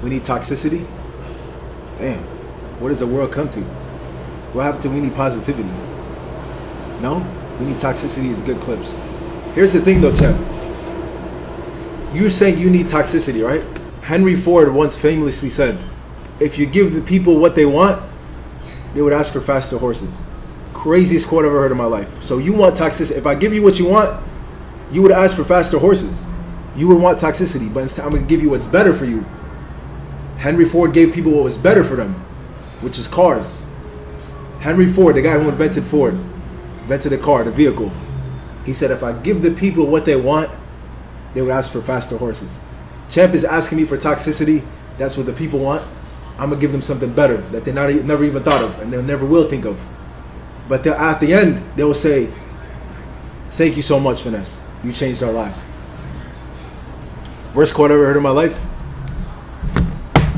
We need toxicity. Damn, what does the world come to? What happened to we need positivity? No, we need toxicity is good clips. Here's the thing though, champ. You're saying you need toxicity, right? Henry Ford once famously said, if you give the people what they want, they would ask for faster horses. Craziest quote I've ever heard in my life. So you want toxicity. If I give you what you want, you would ask for faster horses. You would want toxicity, but instead I'm going to give you what's better for you. Henry Ford gave people what was better for them, which is cars. Henry Ford, the guy who invented Ford, invented the car, the vehicle. He said, if I give the people what they want, they would ask for faster horses. Champ is asking me for toxicity. That's what the people want. I'm going to give them something better that they never even thought of and they never will think of. But at the end, they will say, thank you so much, Finesse. You changed our lives. Worst quote I ever heard in my life?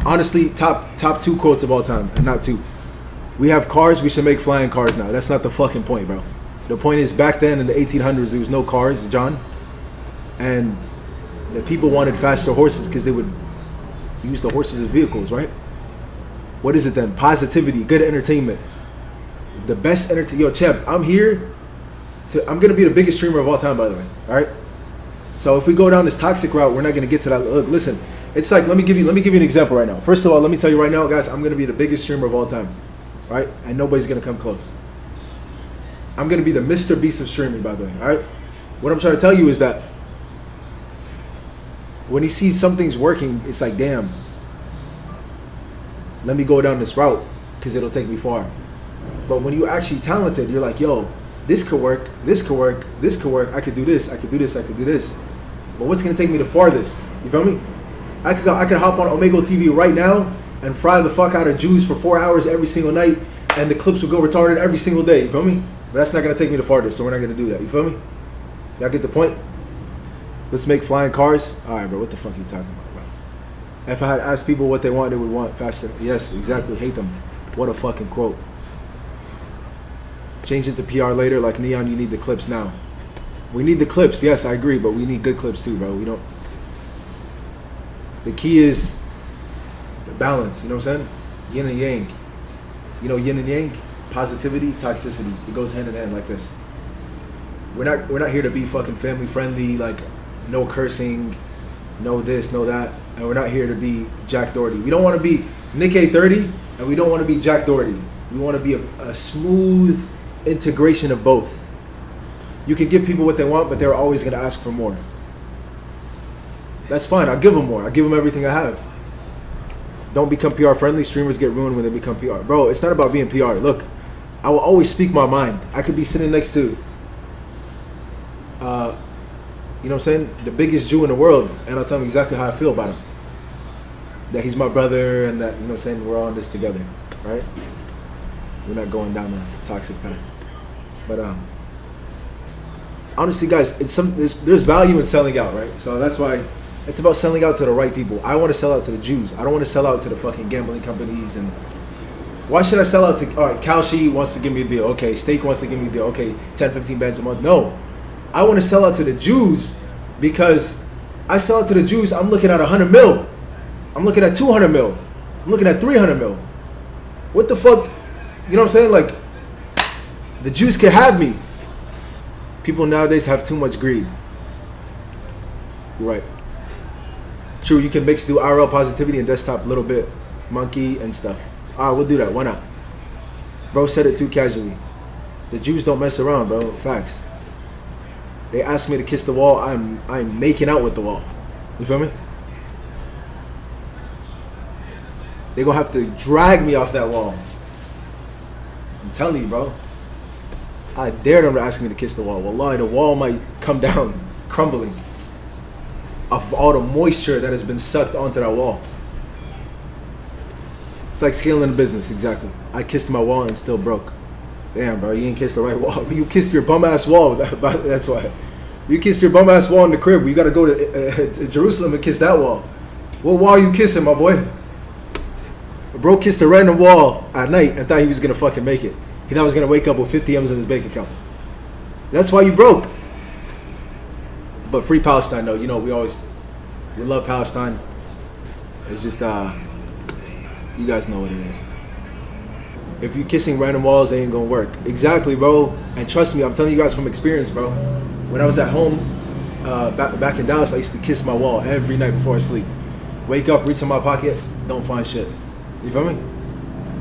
Honestly, top 2 quotes of all time, and not 2. We have cars, we should make flying cars now. That's not the fucking point, bro. The point is, back then in the 1800s, there was no cars, John. And the people wanted faster horses because they would use the horses as vehicles, right? What is it then? Positivity, good entertainment. The best entertainment. Yo, Champ, I'm going to be the biggest streamer of all time, by the way, all right? So if we go down this toxic route, we're not going to get to that. Look, listen, it's like, let me give you an example right now. First of all, let me tell you right now, guys, I'm going to be the biggest streamer of all time, right? And nobody's going to come close. I'm going to be the Mr. Beast of streaming, by the way, all right? What I'm trying to tell you is that when you see something's working, it's like, damn, let me go down this route because it'll take me far. But when you're actually talented, you're like, yo, this could work, this could work, this could work, I could do this, I could do this, I could do this. But what's going to take me the farthest? You feel me? I could hop on Omegle TV right now and fry the fuck out of Jews for 4 hours every single night, and the clips will go retarded every single day. You feel me? But that's not going to take me the farthest, so we're not going to do that. You feel me? Y'all get the point? Let's make flying cars. All right, bro, what the fuck are you talking about, bro? If I had asked people what they want, they would want faster. Yes, exactly. Hate them. What a fucking quote. Change it to PR later. Like Neon, you need the clips now. We need the clips. Yes, I agree, but we need good clips too, bro. We don't. The key is the balance. You know what I'm saying? Yin and yang. You know yin and yang? Positivity, toxicity. It goes hand in hand like this. We're not here to be fucking family friendly, like no cursing, no this, no that, and we're not here to be Jack Doherty. We don't want to be Nick A30, and we don't want to be Jack Doherty. We want to be a smooth integration of both. You can give people what they want, but they're always going to ask for more. That's fine. I'll give them more. I'll give them everything I have. Don't become PR friendly. Streamers get ruined when they become PR. Bro, it's not about being PR. Look, I will always speak my mind. I could be sitting next to you know what I'm saying, the biggest Jew in the world, and I'll tell him exactly how I feel about him. That he's my brother, and that, you know what I'm saying, we're all in this together, right? We're not going down a toxic path. But honestly, guys, there's value in selling out, right? So that's why it's about selling out to the right people. I want to sell out to the Jews. I don't want to sell out to the fucking gambling companies. And why should I sell out to, all right, Kalshi wants to give me a deal. Okay, Steak wants to give me a deal. Okay, 10, 15 bands a month. No. I want to sell out to the Jews because I sell out to the Jews, I'm looking at 100 mil. I'm looking at 200 mil. I'm looking at 300 mil. What the fuck? You know what I'm saying? Like, the Jews can have me. People nowadays have too much greed. You're right. True, you can do IRL positivity and desktop a little bit. Monkey and stuff. All right, we'll do that. Why not? Bro said it too casually. The Jews don't mess around, bro. Facts. They ask me to kiss the wall, I'm making out with the wall. You feel me? They're gonna have to drag me off that wall. I'm telling you, bro. I dare them to ask me to kiss the wall. Wallahi, the wall might come down, crumbling, of all the moisture that has been sucked onto that wall. It's like scaling a business, exactly. I kissed my wall and still broke. Damn, bro, you ain't kissed the right wall. You kissed your bum-ass wall, that's why. You kissed your bum-ass wall in the crib. You gotta go to Jerusalem and kiss that wall. What wall you kissing, my boy? Bro kissed a random wall at night and thought he was gonna fucking make it. He thought he was gonna wake up with 50 M's in his bank account. That's why you broke. But free Palestine, though. You know, we love Palestine. It's just you guys know what it is. If you're kissing random walls, it ain't gonna work. Exactly, bro. And trust me, I'm telling you guys from experience, bro. When I was at home, back in Dallas, I used to kiss my wall every night before I sleep. Wake up, reach in my pocket, don't find shit. You feel me?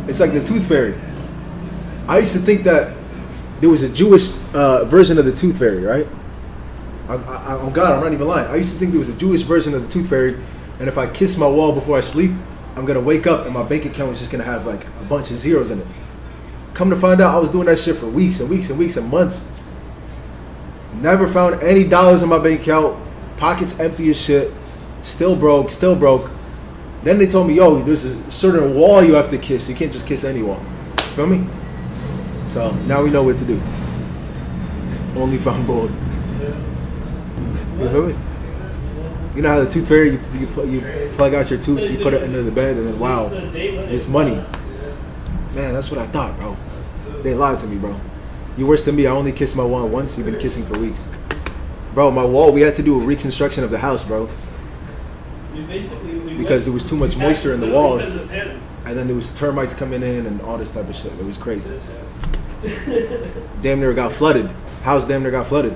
It's like the Tooth Fairy. I used to think that there was a Jewish version of the Tooth Fairy, right? Oh God, I'm not even lying. I used to think there was a Jewish version of the Tooth Fairy, and if I kiss my wall before I sleep, I'm gonna wake up and my bank account was just gonna have like a bunch of zeros in it. Come to find out, I was doing that shit for weeks and weeks and weeks and months. Never found any dollars in my bank account. Pockets empty as shit. Still broke. Then they told me, yo, there's a certain wall you have to kiss. You can't just kiss any wall. Feel me? So now we know what to do. Only found gold. You feel me? You know how the Tooth Fairy, you plug out your tooth, you put it under the bed, and then wow, it's money. Man, that's what I thought, bro. They lied to me, bro. You worse than me. I only kissed my wall once. You've been kissing for weeks. Bro, my wall, we had to do a reconstruction of the house, bro. Because there was too much moisture in the walls. And then there was termites coming in and all this type of shit. It was crazy. Damn near got flooded. House damn near got flooded.